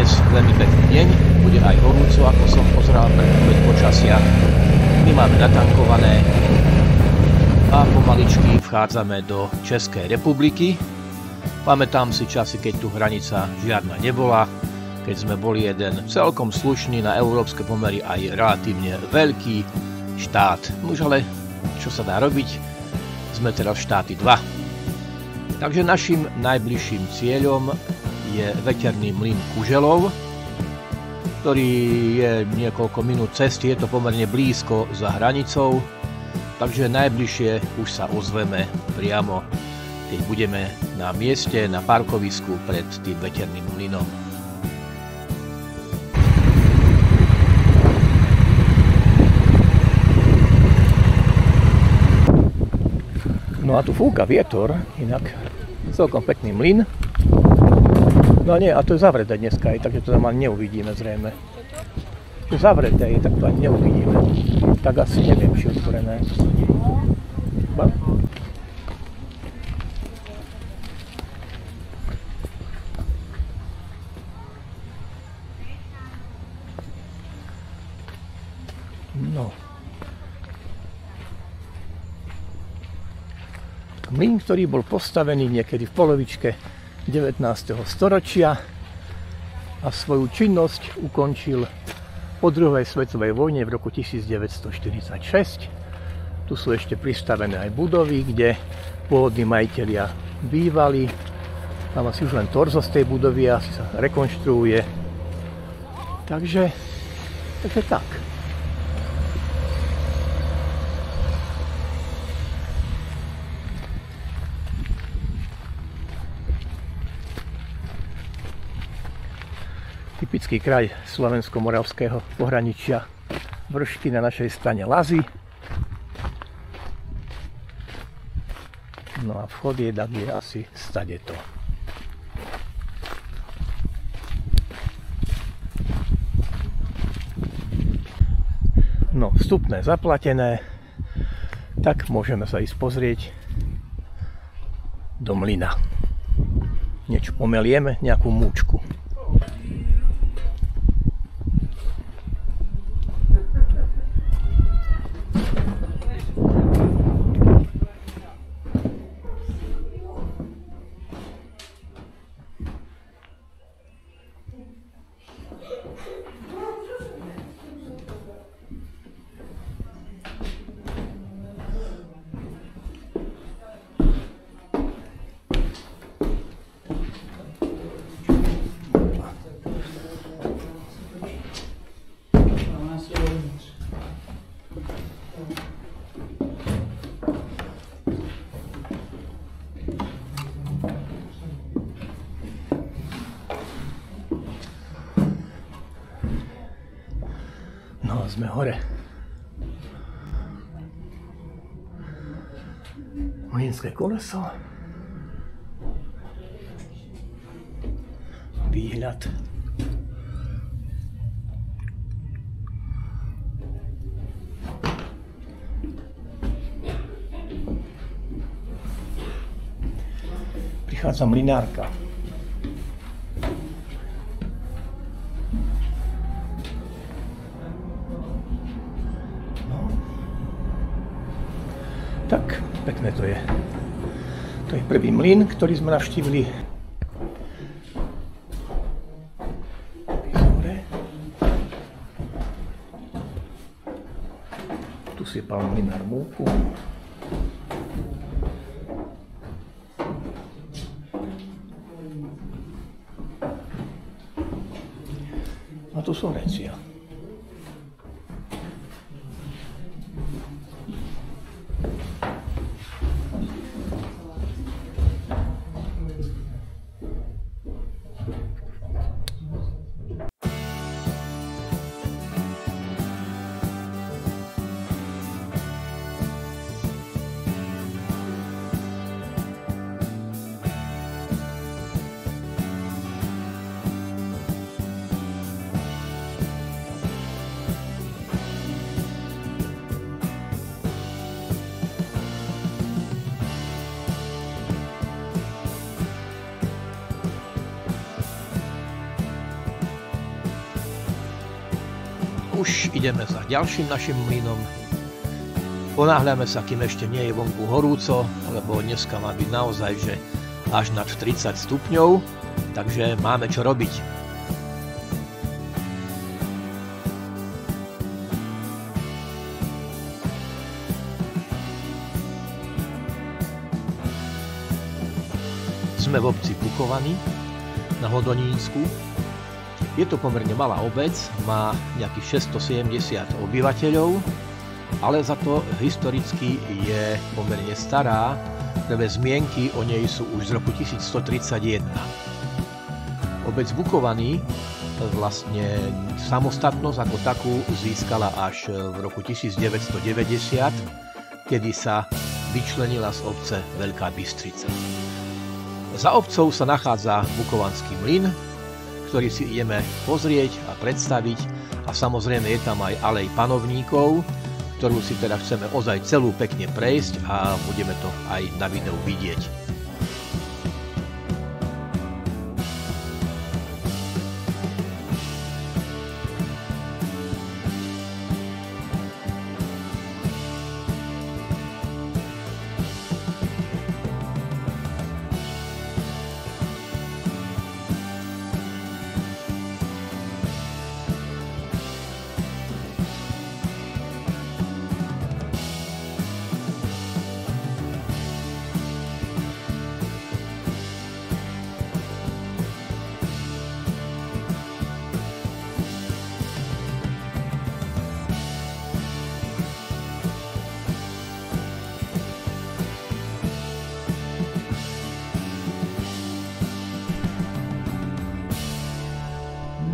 dnes veľmi pekný deň, bude aj horúco, ako som pozeral predpoveď počasia. My máme natankované a pomaličky vchádzame do Českej republiky. Pamätám si časy, keď tu hranica žiadna nebola, keď sme boli jeden celkom slušný, na európske pomery aj relatívne veľký štát. Už ale čo sa dá robiť, sme teraz štáty 2. Takže našim najbližším cieľom je veterný mlyn Kuželov, ktorý je niekoľko minút cesty, je to pomerne blízko za hranicou, takže najbližšie už sa ozveme priamo, keď budeme na mieste, na parkovisku pred tým veterným mlynom. No a tu fúka vietor, inak celkom pekný mlyn. No nie, a to je zavreté dneska aj, takže to tam ani neuvidíme zrejme. Čo zavreté je, tak to ani neuvidíme. Tak asi neviem, či otvorené. No. Mlyn, ktorý bol postavený niekedy v polovičke 19. storočia a svoju činnosť ukončil po druhej svetovej vojne v roku 1946. Tu sú ešte pristavené aj budovy, kde pôvodní majitelia bývali. Tam asi už len torzo z tej budovy asi sa rekonštruuje. Takže tak. Typický kraj slovensko-moravského pohraničia, vršky na našej strane Lazy. No a vchod je asi stadeto. No, vstupné zaplatené, tak môžeme sa ísť pozrieť do mlyna. Niečo pomelieme, nejakú múčku. No, sme hore. Mlynské koleso. Výhľad. Prichádza mlynárka. Tak, pekné to je. To je prvý mlyn, ktorý sme navštívili. Tu sypal mlynár múku. A tu sú vrecia. už ideme za ďalším našim mlynom. Ponáhľame sa, kým ešte nie je vonku horúco, lebo dneska má byť naozaj, že až nad 30 stupňov, takže máme čo robiť. Sme v obci Bukovany na Hodonínsku. Je to pomerne malá obec, má nejakých 670 obyvateľov, ale za to historicky je pomerne stará, prvé zmienky o nej sú už z roku 1131. Obec Bukovany vlastne samostatnosť ako takú získala až v roku 1990, kedy sa vyčlenila z obce Veľká Bystrica. Za obcov sa nachádza Bukovanský mlyn, ktorý si ideme pozrieť a predstaviť, a samozrejme je tam aj alej panovníkov, ktorú si teda chceme ozaj celú pekne prejsť a budeme to aj na videu vidieť.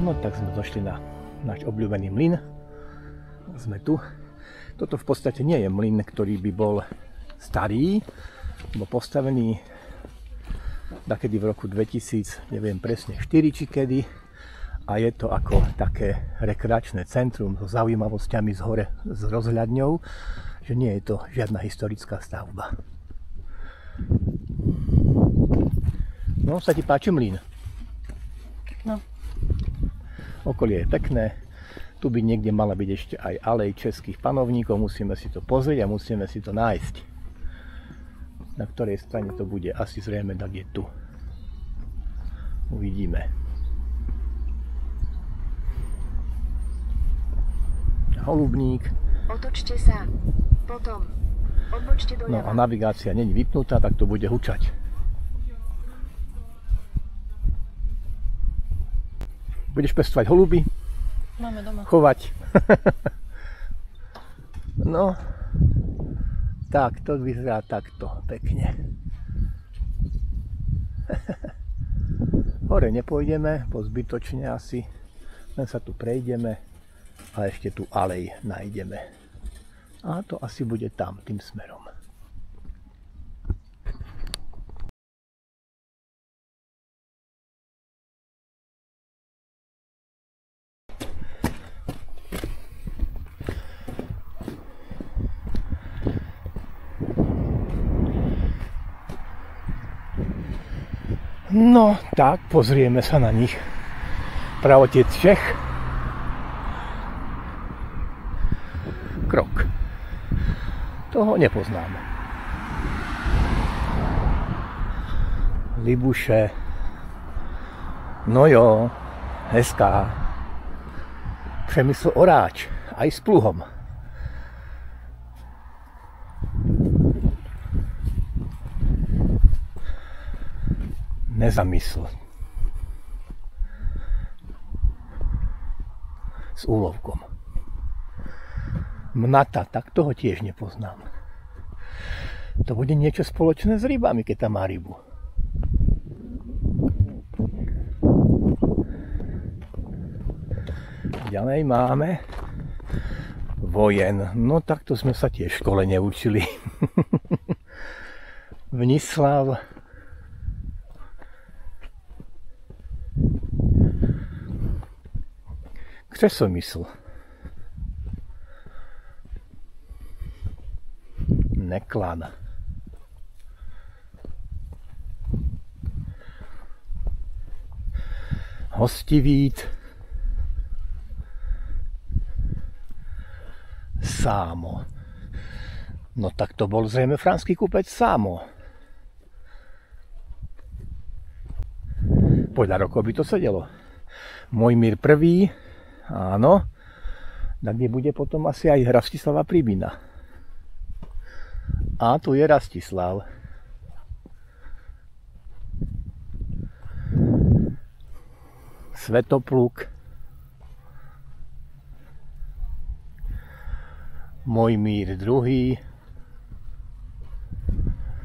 No tak sme došli na náš obľúbený mlyn. Sme tu. Toto v podstate nie je mlyn, ktorý by bol starý, bol postavený takedy v roku 2000, neviem presne 4 či kedy, a je to ako také rekreačné centrum so zaujímavosťami z hore, s rozhľadňou, že nie je to žiadna historická stavba. No, sa ti páči mlyn? No. Okolie je pekné, tu by niekde mala byť ešte aj alej českých panovníkov, musíme si to pozrieť a musíme si to nájsť. Na ktorej strane to bude, asi zrejme tak je tu. Uvidíme. Holubník. Otočte sa, potom odbočte doľava. No a navigácia nie je vypnutá, tak to bude hučať. Budeš pestovať holuby? Máme doma. Chovať? No, tak to vyzerá takto pekne. Hore nepôjdeme, bo zbytočne asi. Len sa tu prejdeme a ešte tu alej nájdeme. A to asi bude tam, tým smerom. No, tak, pozrieme sa na nich. Praotec Čech. Krok. Toho nepoznám. Libuše. No jo, hezká. Přemysl Oráč, aj s pluhom. Nezamysl. S úlovkom. Mnata, tak toho tiež nepoznám. To bude niečo spoločné s rybami, keď tam má rybu. Ďalej máme vojen. No takto sme sa tiež v škole neučili. Vnislav. Křesomysl. Neklan. Hostivít. Sámo. No tak to bol zrejme franský kupec Sámo. Podľa rokov by to sedelo. Mojmír I, áno. Tak kde bude potom asi aj Rastislava Príbina. A tu je Rastislav. Svetopluk. Mojmír II.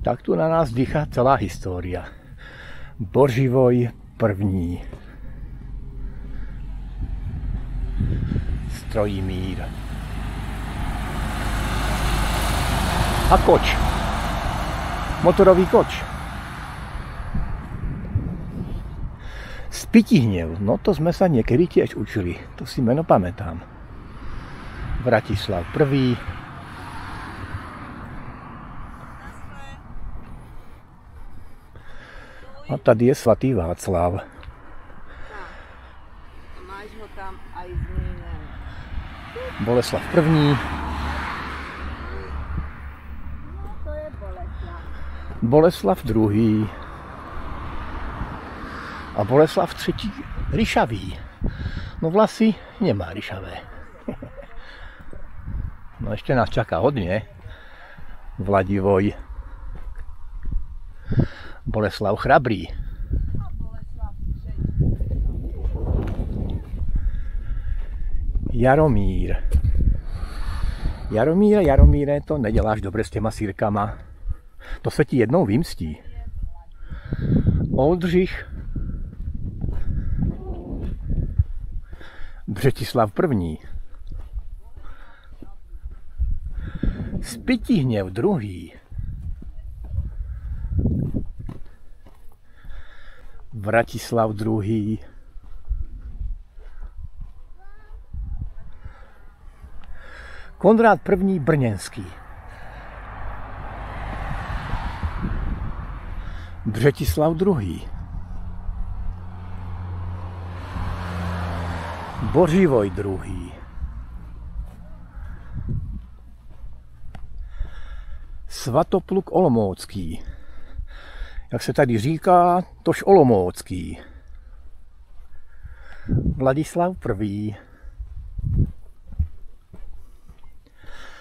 Tak tu na nás dýcha celá história. Boživoj I. Strojimír. A koč. Motorový koč. Spytihnev. No to sme sa niekedy tiež učili. To si meno pamätám. Vratislav I. A tady je svatý Václav. Máš ho tam aj zmíněn. Boleslav I. No to je Boleslav. Boleslav II. A Boleslav III. Ryšavý. No vlasy nemá ryšavé. No ešte nás čaká hodne. Vladivoj. Boleslav Chrabrý. Jaromír. Jaromíre, to neděláš dobre s těma sírkama. To se ti jednou vymstí. Oldřich. Břetislav I. Spytihněv II. Vratislav II. Konrád I. Brněnský. Břetislav II. Boživoj II. Svatopluk Olomoucký. Jak se tady říká, tož Olomoucký. Vladislav I.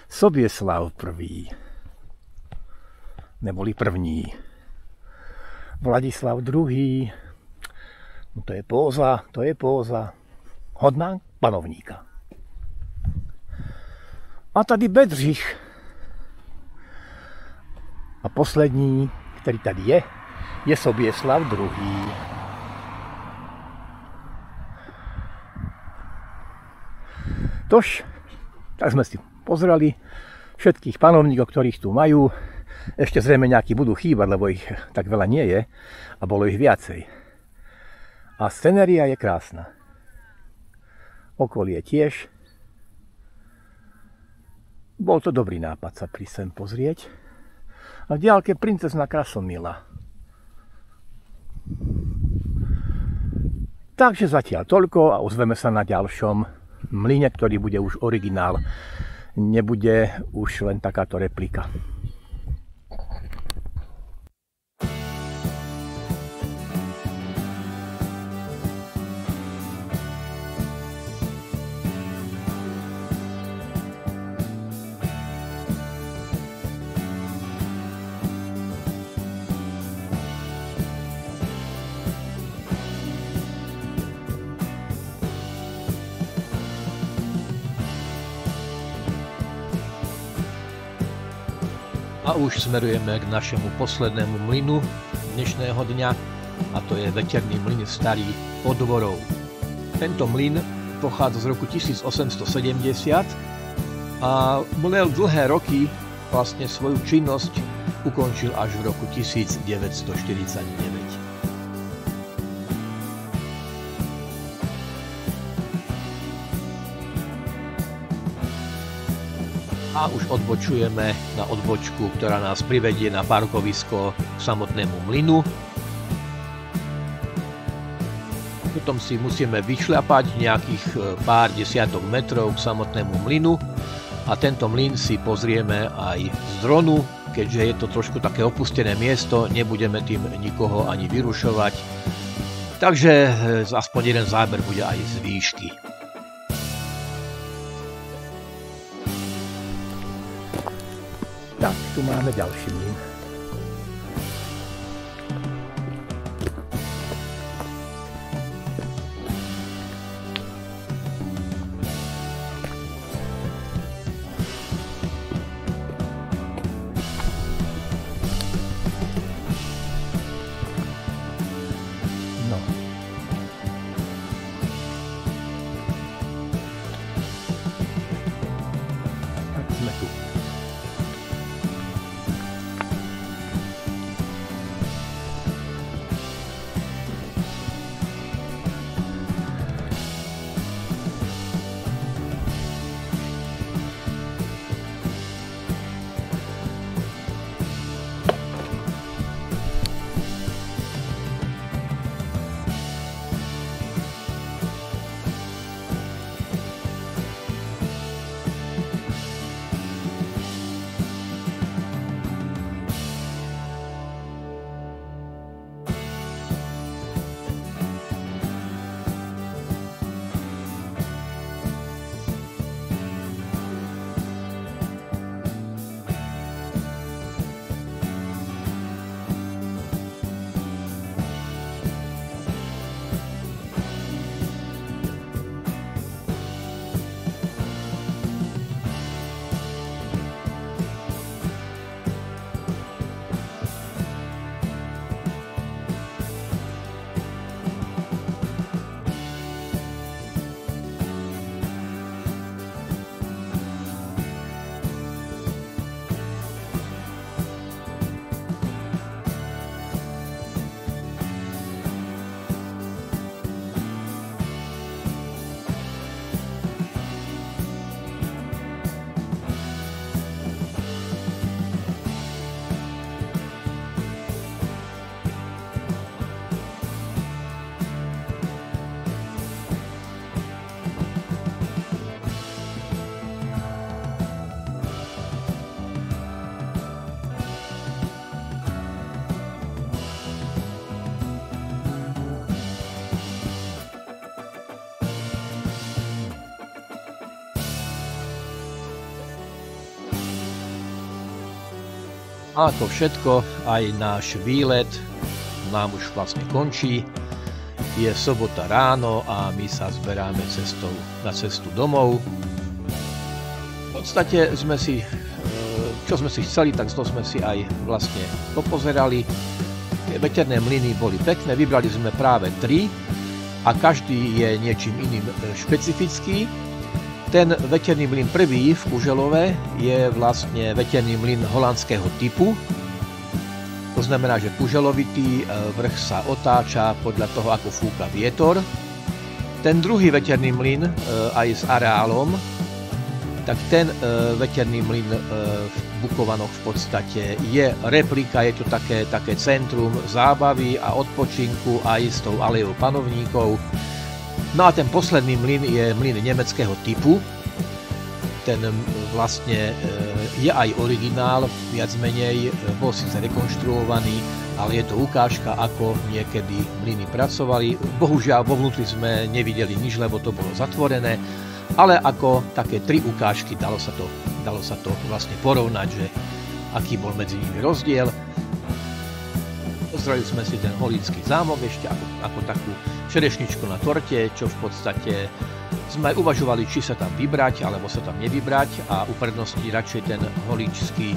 Soběslav I. Neboli první. Vladislav II. No to je póza. Hodná panovníka. A tady Bedřich. A poslední, který tady je Soběslav II. Tož, tak sme si pozreli všetkých panovníkov, ktorých tu majú. Ešte zrejme nejakí budú chýbať, lebo ich tak veľa nie je a bolo ich viacej. A scenéria je krásna. Okolie tiež. Bol to dobrý nápad sa prísť sem pozrieť. A v diaľke princezna Krasomila. Takže zatiaľ toľko a ozveme sa na ďalšom mlyne, ktorý bude už originál. Nebude už len takáto replika. A už smerujeme k našemu poslednému mlynu dnešného dňa, a to je veterný mlyn Starý pod Dvorou. Tento mlyn pochádza z roku 1870 a mlel dlhé roky, vlastne svoju činnosť ukončil až v roku 1949. A už odbočujeme na odbočku, ktorá nás privedie na parkovisko k samotnému mlynu. Potom si musíme vyšľapať nejakých pár desiatok metrov k samotnému mlynu a tento mlyn si pozrieme aj z dronu, keďže je to trošku také opustené miesto, nebudeme tým nikoho ani vyrušovať. Takže aspoň jeden záber bude aj z výšky. Tak, tu máme ďalší mlyn. A to všetko, aj náš výlet nám už vlastne končí. Je sobota ráno a my sa zberáme na cestu domov. V podstate sme si, čo sme si chceli, tak to sme si aj vlastne popozerali. Tie veterné mlyny boli pekné, vybrali sme práve 3 a každý je niečím iným špecifický. Ten veterný mlyn prvý v Kuželove je vlastne veterný mlyn holandského typu. To znamená, že kuželovitý vrch sa otáča podľa toho, ako fúka vietor. Ten druhý veterný mlyn aj s areálom, tak ten veterný mlyn v Bukovanoch v podstate je replika, je to také centrum zábavy a odpočinku aj s tou alejou panovníkov. No a ten posledný mlyn je mlyn nemeckého typu. Ten vlastne je aj originál, viac menej, bol síce rekonštruovaný, ale je to ukážka, ako niekedy mlyny pracovali. Bohužiaľ, vo vnútri sme nevideli nič, lebo to bolo zatvorené, ale ako také 3 ukážky dalo sa to vlastne porovnať, že aký bol medzi nimi rozdiel. Pozreli sme si ten Holícký zámok ešte ako takú čerešničku na torte, čo v podstate sme aj uvažovali, či sa tam vybrať, alebo sa tam nevybrať a uprednostniť radšej ten Holíčský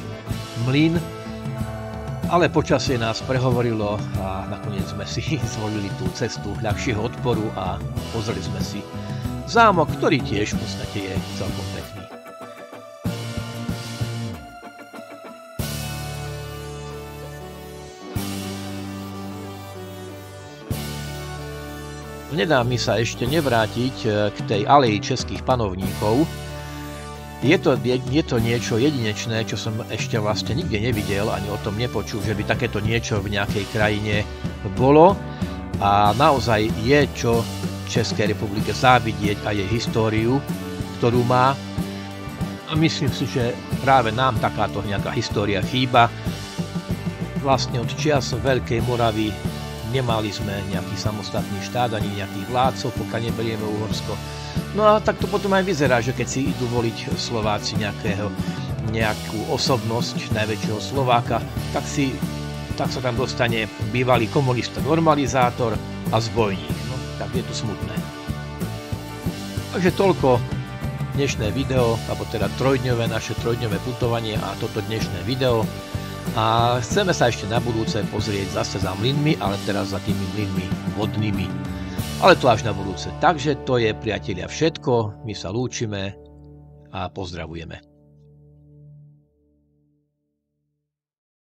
mlyn. Ale počasie nás prehovorilo a nakoniec sme si zvolili tú cestu ľahšieho odporu a pozreli sme si zámok, ktorý tiež v podstate je celkom pekný. Nedá mi sa ešte nevrátiť k tej aleji českých panovníkov. Je to niečo jedinečné, čo som ešte vlastne nikde nevidel, ani o tom nepočul, že by takéto niečo v nejakej krajine bolo. A naozaj je čo Českej republike závidieť a jej históriu, ktorú má. A myslím si, že práve nám takáto nejaká história chýba. Vlastne od čias Veľkej Moravy nemali sme nejaký samostatný štát ani nejakých vládcov, pokiaľ neberieme Uhorsko. No a tak to potom aj vyzerá, že keď si idú voliť Slováci nejakú osobnosť najväčšieho Slováka, tak sa tam dostane bývalý komunista normalizátor a zbojník. No, tak je to smutné. Takže toľko dnešné video, alebo teda naše trojdňové putovanie a toto dnešné video. A chceme sa ešte na budúce pozrieť zase za mlynmi, ale teraz za tými mlynmi vodnými. Ale to až na budúce. Takže to je, priatelia, všetko. My sa lúčime a pozdravujeme.